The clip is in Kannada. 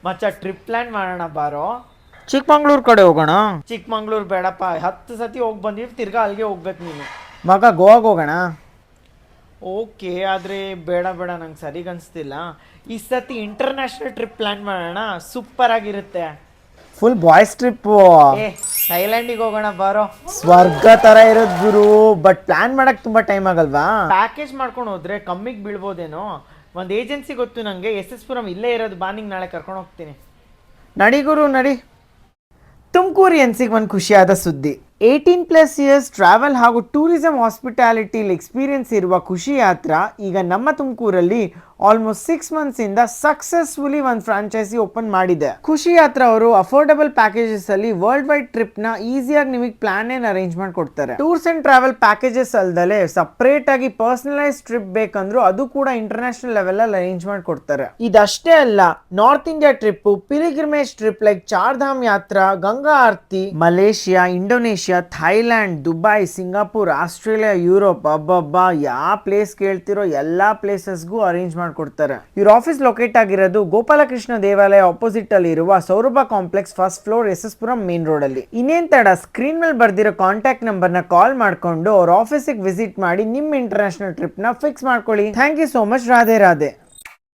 ಮಚ್ಚ ಟ್ರಿಪ್ ಪ್ಲಾನ್ ಮಾಡೋಣ ಬಾರೋ. ಚಿಕ್ಕಮಂಗ್ಳೂರ್ ಕಡೆ ಹೋಗೋಣ. ಚಿಕ್ಕಮಂಗ್ಳೂರು ಬೇಡಪ್ಪ, 10 ಸತಿ ಹೋಗಿ ಬಂದಿವಿ, ತಿರ್ಗಾ ಅಲ್ಲಿಗೆ ಹೋಗ್ಬೇಕು ನೀನು. ಮಗ ಗೋವಾಗೆ ಹೋಗೋಣ. ಓಕೆ, ಆದರೆ ಬೇಡ ಬೇಡ, ನಂಗೆ ಸರಿಗೆ ಅನಿಸ್ತಿಲ್ಲ. ಈ ಸತಿ ಇಂಟರ್ನ್ಯಾಷನಲ್ ಟ್ರಿಪ್ ಪ್ಲಾನ್ ಮಾಡೋಣ, ಸೂಪರ್ ಆಗಿರುತ್ತೆ. Full boys trip. ಏ ಥೈಲ್ಯಾಂಡಿಗೆ ಹೋಗೋಣ ಬಾರೋ. ಸ್ವರ್ಗ ತರ ಇರೋದ್ ಗುರು, ಬಟ್ ಪ್ಲಾನ್ ಮಾಡಕ್ ತುಂಬಾ ಟೈಮ್ ಆಗಲ್ವಾ? ಪ್ಯಾಕೇಜ್ ಮಾಡ್ಕೊಂಡು ಹೋದ್ರೆ ಕಮ್ಮಿಗೆ ಬೀಳ್ಬೋದೇನೋ. ಒಂದು ಏಜೆನ್ಸಿ ಗೊತ್ತು ನನಗೆ, SS ಪುರಂ ಇಲ್ಲೇ ಇರೋದು, ಬಾ ನಿಂಗೆ ನಾಳೆ ಕರ್ಕೊಂಡು ಹೋಗ್ತೀನಿ. ನಡಿ ಗುರು ನಡಿ. ತುಮಕೂರಿಯನ್ಸಿಗೆ ಒಂದು ಖುಷಿಯಾದ ಸುದ್ದಿ. 18+ ಇಯರ್ಸ್ ಟ್ರಾವೆಲ್ ಹಾಗೂ ಟೂರಿಸಂ ಹಾಸ್ಪಿಟಾಲಿಟಿಲಿ ಎಕ್ಸ್ಪೀರಿಯನ್ಸ್ ಇರುವ ಖುಷಿ ಯಾತ್ರಾ ಈಗ ನಮ್ಮ ತುಮಕೂರಲ್ಲಿ ಆಲ್ಮೋಸ್ಟ್ 6 months ಇಂದ ಸಕ್ಸಸ್ಫುಲಿ ಒಂದು ಫ್ರಾಂಚೈಸಿ ಓಪನ್ ಮಾಡಿದೆ. ಖುಷಿ ಯಾತ್ರಾ ಅವರು ಅಫೋರ್ಡಬಲ್ ಪ್ಯಾಕೇಜಸ್ ಅಲ್ಲಿ ವರ್ಲ್ಡ್ ವೈಡ್ ಟ್ರಿಪ್ ನ ಈಸಿಯಾಗಿ ನಿಮಗೆ ಪ್ಲಾನ್ ಅರೇಂಜ್ ಮಾಡಿ ಕೊಡ್ತಾರೆ. ಟೂರ್ಸ್ ಅಂಡ್ ಟ್ರಾವೆಲ್ ಪ್ಯಾಕೇಜಸ್ ಅಲ್ದಲೆ ಸಪರೇಟ್ ಆಗಿ ಪರ್ಸನಲೈಸ್ ಟ್ರಿಪ್ ಬೇಕಂದ್ರೂ ಅದು ಕೂಡ ಇಂಟರ್ನ್ಯಾಷನಲ್ ಲೆವೆಲ್ ಅಲ್ಲಿ ಅರೇಂಜ್ ಮಾಡಿ ಕೊಡ್ತಾರೆ. ಇದಷ್ಟೇ ಅಲ್ಲ, north India trip, pilgrimage trip like Chardham Yatra, Ganga Aarti, Malaysia, Indonesia, Thailand, Dubai, Singapore, Australia, Europe, ಅಬ್ಬಬ್ಬಾ ಯಾವ ಪ್ಲೇಸ್ ಕೇಳ್ತಿರೋ ಎಲ್ಲಾ ಪ್ಲೇಸಸ್ಗೂ ಅರೇಂಜ್ ಮಾಡ್ಕೊಡ್ತಾರೆ. ಇವ್ರ ಆಫೀಸ್ ಲೊಕೇಟ್ ಆಗಿರೋದು ಗೋಪಾಲಕೃಷ್ಣ ದೇವಾಲಯ ಆಪೋಸಿಟ್ ಅಲ್ಲಿ ಇರುವ Saurabh complex, first floor, SS Puram main road ಅಲ್ಲಿ. ಇನ್ನೇನ್ ತಡ, ಸ್ಕ್ರೀನ್ ಮೇಲೆ ಬರ್ದಿರೋ ಕಾಂಟ್ಯಾಕ್ಟ್ ನಂಬರ್ ನ ಕಾಲ್ ಮಾಡ್ಕೊಂಡು ಅವ್ರ ಆಫೀಸಿಗೆ ವಿಸಿಟ್ ಮಾಡಿ ನಿಮ್ಮ ಇಂಟರ್ನ್ಯಾಷನಲ್ ಟ್ರಿಪ್ ನ ಫಿಕ್ಸ್ ಮಾಡ್ಕೊಳ್ಳಿ. Thank you so much. Radhe Radhe.